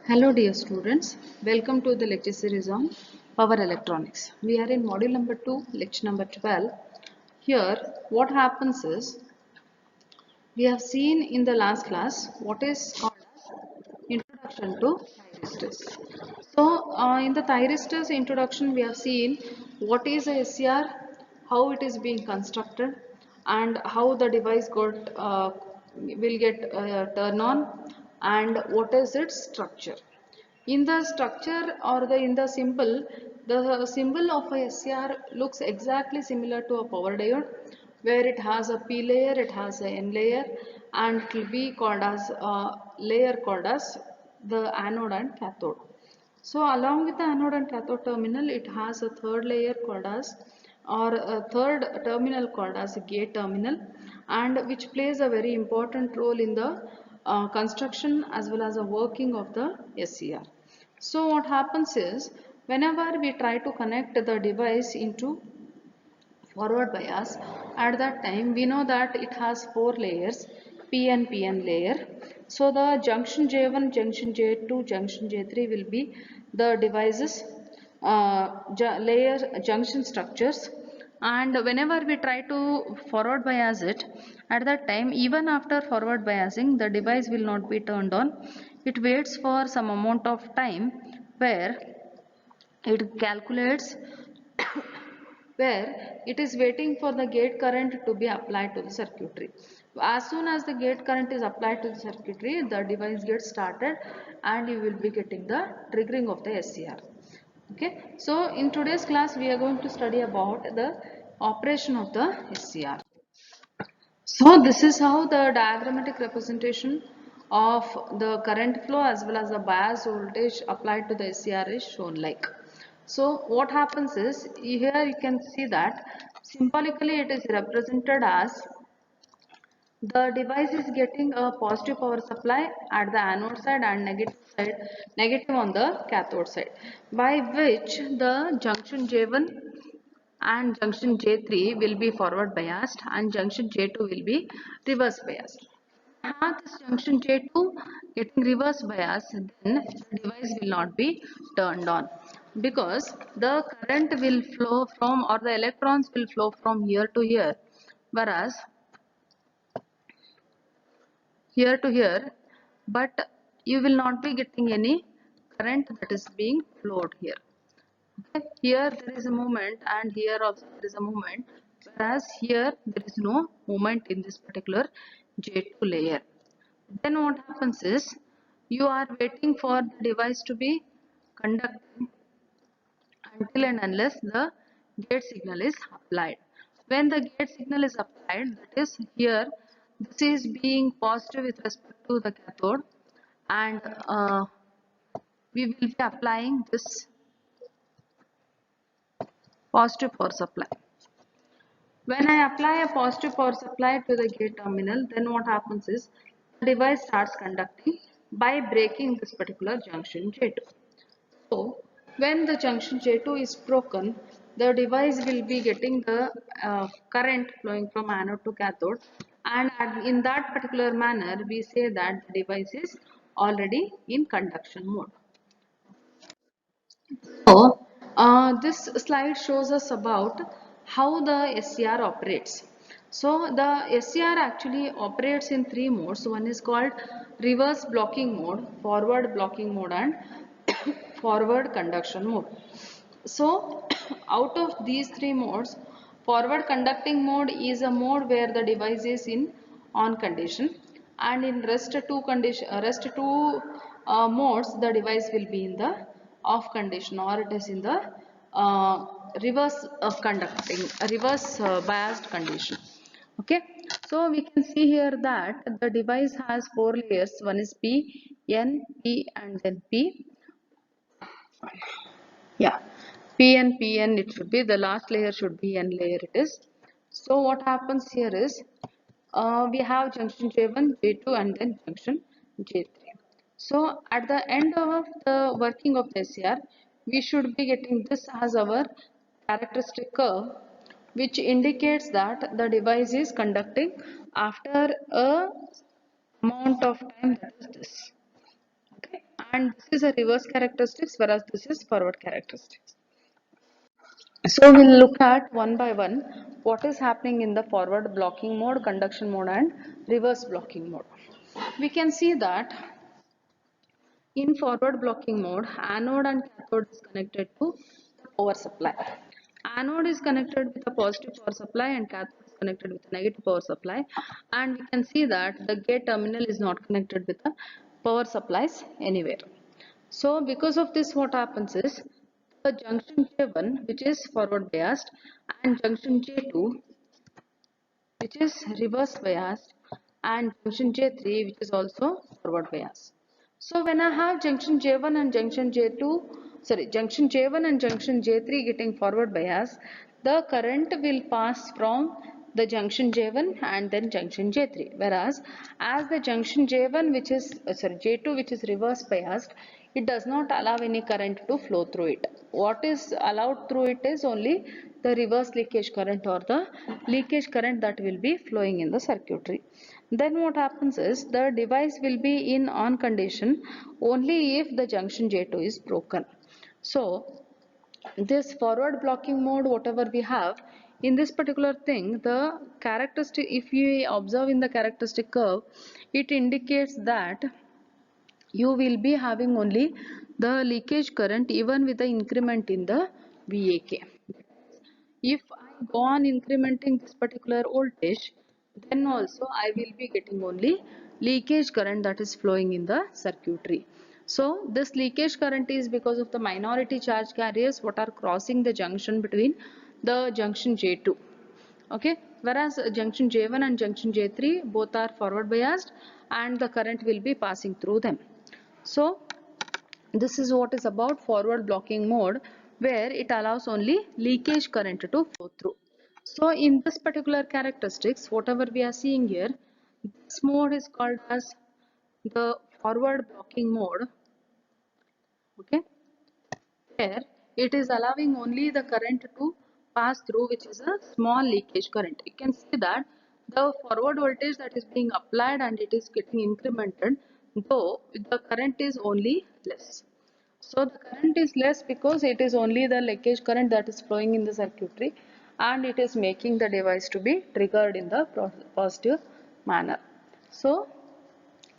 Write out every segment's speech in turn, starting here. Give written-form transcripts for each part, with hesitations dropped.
Hello dear students, welcome to the lecture series on power electronics. We are in module number 2, lecture number 12. Here what happens is, we have seen in the last class what is called as introduction to thyristors. So in the thyristors introduction we have seen what is a SCR, how it is being constructed and how the device will get turn on and what is its structure. In the structure or in the symbol of a SCR looks exactly similar to a power diode, where it has a P layer, it has a N layer, and it will be called as a layer called as the anode and cathode. So along with the anode and cathode terminal, it has a third layer called as, or a third terminal called as a gate terminal, and which plays a very important role in the construction as well as the working of the SCR. So what happens is, whenever we try to connect the device into forward bias, at that time we know that it has four layers, P and PN layer. So the junction J1, junction J2, junction J3 will be the devices layer junction structures, and whenever we try to forward bias it, at that time even after forward biasing the device will not be turned on. It waits for some amount of time where it calculates where it is waiting for the gate current to be applied to the circuitry. As soon as the gate current is applied to the circuitry, the device gets started and you will be getting the triggering of the SCR. Okay, so in today's class we are going to study about the operation of the SCR. So this is how the diagrammatic representation of the current flow as well as the bias voltage applied to the SCR is shown like. So what happens is, here you can see that symbolically it is represented as the device is getting a positive power supply at the anode side and negative on the cathode side, by which the junction J1 and junction J3 will be forward biased and junction J2 will be reverse biased. Have this junction J2 getting reverse bias, then the device will not be turned on, because the current will flow from, or the electrons will flow from here to here, whereas here to here, but you will not be getting any current that is being flowed here. Okay. Here there is a movement and here also there is a movement, whereas here there is no movement in this particular J2 layer. Then what happens is, you are waiting for the device to be conducting until and unless the gate signal is applied. When the gate signal is applied, that is here, this is being positive with respect to the cathode, and we will be applying this positive power supply. When I apply a positive power supply to the gate terminal, then what happens is, the device starts conducting by breaking this particular junction J2. So when the junction J2 is broken, the device will be getting the current flowing from anode to cathode, and in that particular manner we say that the device is already in conduction mode. So this slide shows us about how the SCR operates. So the SCR actually operates in three modes. One is called reverse blocking mode, forward blocking mode, and forward conduction mode. So out of these three modes, forward conducting mode is a mode where the device is in on condition, and in rest two modes the device will be in the off condition, or it is in the reverse reverse biased condition. Okay, so we can see here that the device has four layers. One is P, N, P, and then P. Yeah, PN it should be, the last layer should be N layer it is. So what happens here is, we have junction J1, J2, and then junction J3. So at the end of the working of the SCR, we should be getting this as our characteristic curve, which indicates that the device is conducting after a amount of time, that is this. Okay. and this is a reverse characteristics, whereas this is forward characteristics. So we'll look at one by one what is happening in the forward blocking mode, conduction mode, and reverse blocking mode. We can see that in forward blocking mode, anode and cathode is connected to the power supply. Anode is connected with a positive power supply and cathode is connected with a negative power supply. And we can see that the gate terminal is not connected with the power supplies anywhere. So because of this, what happens is the junction J1, which is forward biased, and junction J2, which is reverse biased, and junction J3, which is also forward biased. So when I have junction J1 and junction junction J1 and junction J3 getting forward bias, the current will pass from the junction J1 and then junction J3. Whereas as the junction J1, which is J2, which is reverse biased, it does not allow any current to flow through it. What is allowed through it is only the reverse leakage current or the leakage current that will be flowing in the circuitry. Then what happens is the device will be in on condition only if the junction J2 is broken. So this forward blocking mode, whatever we have in this particular thing, the characteristic, if you observe in the characteristic curve, it indicates that you will be having only the leakage current even with the increment in the VAK. If I go on incrementing this particular voltage, then also I will be getting only leakage current that is flowing in the circuitry. So this leakage current is because of the minority charge carriers what are crossing the junction between the junction J2. Okay, whereas junction J1 and junction J3 both are forward biased and the current will be passing through them. So this is what is about forward blocking mode, where it allows only leakage current to flow through. So in this particular characteristics, whatever we are seeing here, this mode is called as the forward blocking mode. Okay, where it is allowing only the current to pass through, which is a small leakage current. You can see that the forward voltage that is being applied and it is getting incremented, though the current is only less. So the current is less because it is only the leakage current that is flowing in the circuitry and it is making the device to be triggered in the positive manner. So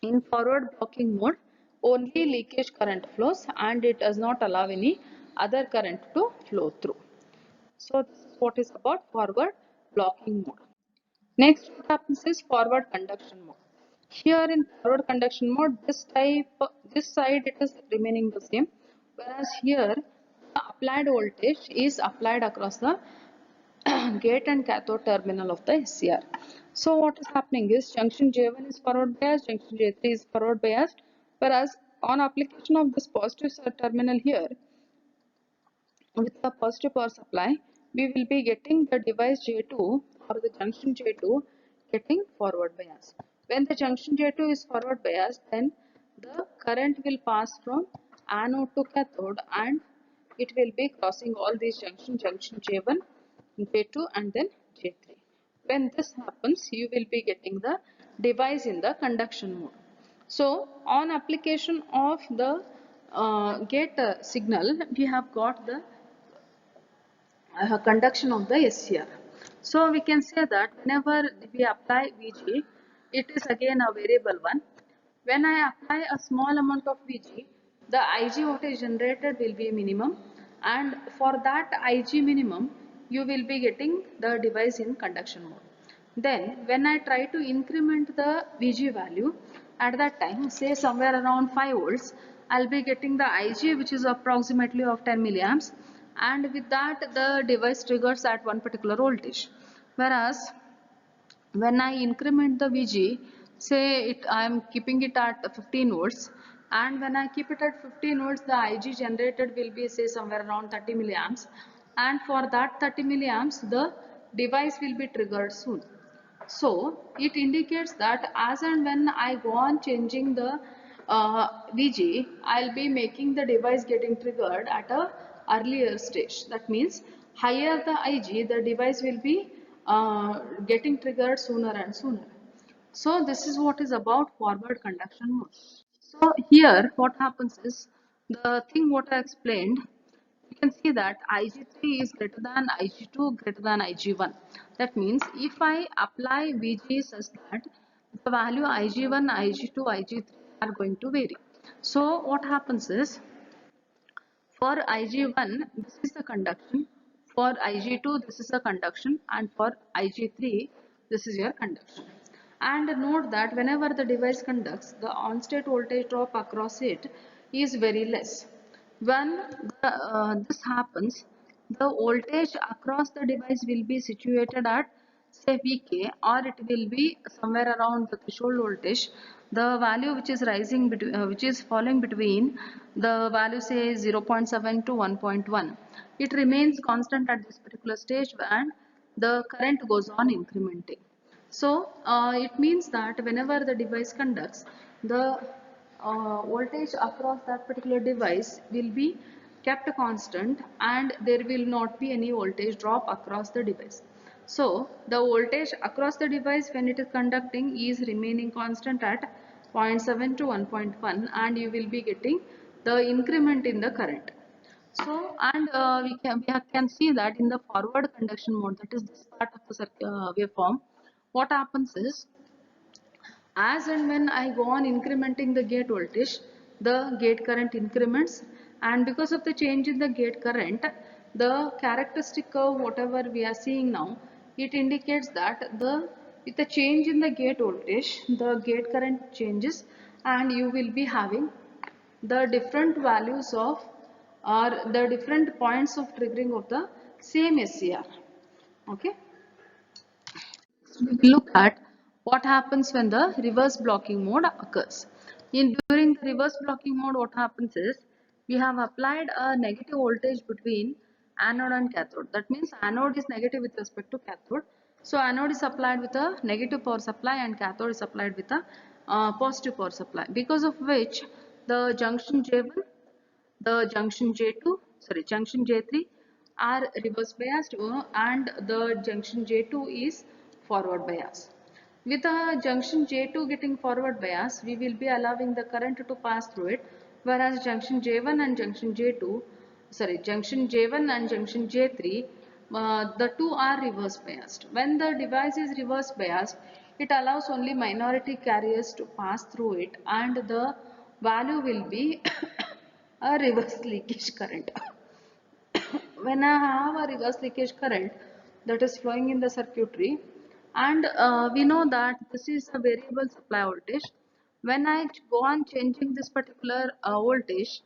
in forward blocking mode, only leakage current flows and it does not allow any other current to flow through. So this is what is about forward blocking mode. Next, what happens is forward conduction mode. Here in forward conduction mode, this side it is remaining the same, whereas here the applied voltage is applied across the gate and cathode terminal of the SCR. So what is happening is junction J1 is forward biased, junction J3 is forward biased, whereas on application of this positive terminal here, with the positive power supply, we will be getting the device J2 or the junction J2 getting forward bias. When the junction J2 is forward biased, then the current will pass from anode to cathode and it will be crossing all these junction J1, J2 and then J3. When this happens, you will be getting the device in the conduction mode. So on application of the gate signal, we have got the conduction of the SCR. So we can say that whenever we apply VG, it is again a variable one. When I apply a small amount of VG, the IG voltage generated will be minimum, and for that IG minimum, you will be getting the device in conduction mode. Then when I try to increment the VG value, at that time, say somewhere around 5 volts, I'll be getting the IG, which is approximately of 10 milliamps, and with that the device triggers at one particular voltage. Whereas when I increment the VG, say I am keeping it at 15 volts, and when I keep it at 15 volts, the IG generated will be say somewhere around 30 milliamps, and for that 30 milliamps, the device will be triggered soon. So it indicates that as and when I go on changing the VG, I'll be making the device getting triggered at a earlier stage. That means higher the IG, the device will be getting triggered sooner and sooner. So this is what is about forward conduction mode. So here what happens is the thing what I explained, you can see that Ig3 is greater than Ig2 greater than Ig1. That means if I apply Vg such that the value Ig1, Ig2, Ig3 are going to vary. So what happens is for Ig1 this is the conduction, for Ig2 this is the conduction, and for Ig3 this is your conduction. And note that whenever the device conducts, the on-state voltage drop across it is very less. When this happens, the voltage across the device will be situated at say Vk, or it will be somewhere around the threshold voltage. The value which is rising between, which is falling between the value say 0.7 to 1.1, it remains constant at this particular stage and the current goes on incrementing. So it means that whenever the device conducts, the voltage across that particular device will be kept constant and there will not be any voltage drop across the device. So the voltage across the device when it is conducting is remaining constant at 0.7 to 1.1, and you will be getting the increment in the current. So, and we can see that in the forward conduction mode, that is this part of the waveform, what happens is as and when I go on incrementing the gate voltage, the gate current increments, and because of the change in the gate current, the characteristic curve whatever we are seeing now, it indicates that the with the change in the gate voltage, the gate current changes, and you will be having the different values of or the different points of triggering of the same SCR. Okay. We will look at what happens when the reverse blocking mode occurs. During the reverse blocking mode, what happens is we have applied a negative voltage between anode and cathode. That means anode is negative with respect to cathode. So anode is applied with a negative power supply and cathode is applied with a positive power supply. Because of which the junction J1, the junction J3 are reverse biased, and the junction J2 is forward bias. With the junction J2 getting forward bias, we will be allowing the current to pass through it, whereas junction J1 and junction J3, the two are reverse biased. When the device is reverse biased, it allows only minority carriers to pass through it, and the value will be a reverse leakage current. When I have a reverse leakage current that is flowing in the circuitry, and we know that this is a variable supply voltage, when I go on changing this particular voltage,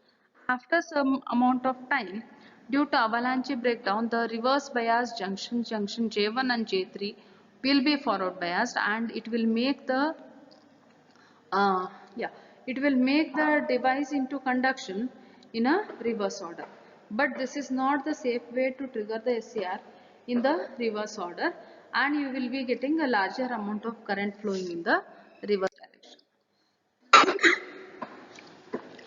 after some amount of time, due to avalanche breakdown, the reverse bias junction J1 and J3 will be forward biased, and it will make the uh, yeah, it will make the device into conduction in a reverse order. But this is not the safe way to trigger the SCR in the reverse order, and you will be getting a larger amount of current flowing in the reverse direction.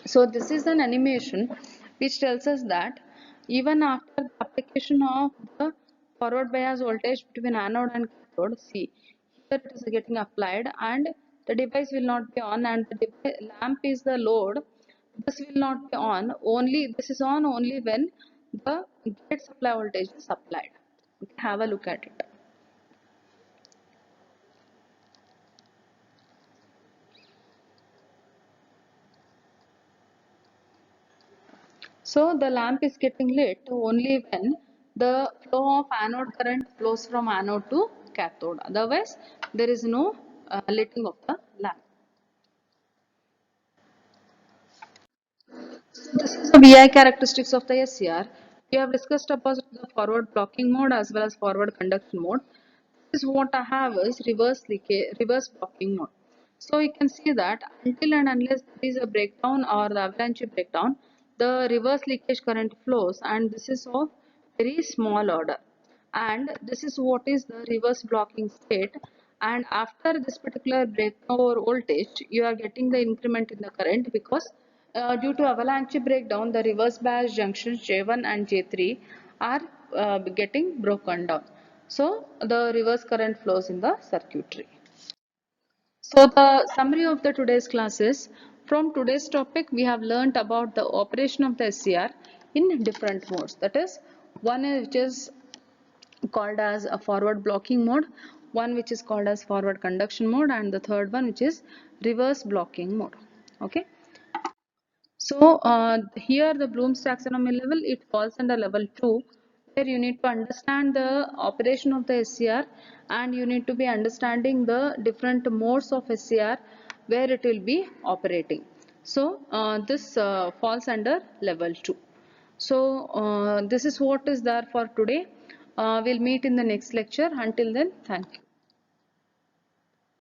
So this is an animation which tells us that even after the application of the forward bias voltage between anode and cathode, see here it is getting applied and the device will not be on, and the lamp is the load. This will not be on, only this is on only when the gate supply voltage is applied. Okay, have a look at it. So the lamp is getting lit only when the flow of anode current flows from anode to cathode. Otherwise, there is no lighting of the lamp. This is the VI characteristics of the SCR. We have discussed about the forward blocking mode as well as forward conduction mode. This is what I have is reverse blocking mode. So you can see that until and unless there is a breakdown or the avalanche breakdown, the reverse leakage current flows, and this is of very small order. And this is what is the reverse blocking state. And after this particular breakdown or voltage, you are getting the increment in the current because due to avalanche breakdown, the reverse bias junctions J1 and J3 are getting broken down. So the reverse current flows in the circuitry. So the summary of the today's class is From today's topic, we have learnt about the operation of the SCR in different modes. That is, one which is called as a forward blocking mode, one which is called as forward conduction mode, and the third one which is reverse blocking mode. Okay. So here the Bloom's taxonomy level, it falls under level 2, where you need to understand the operation of the SCR, and you need to be understanding the different modes of SCR where it will be operating. So this falls under level 2. So this is what is there for today. We'll meet in the next lecture. Until then, thank you.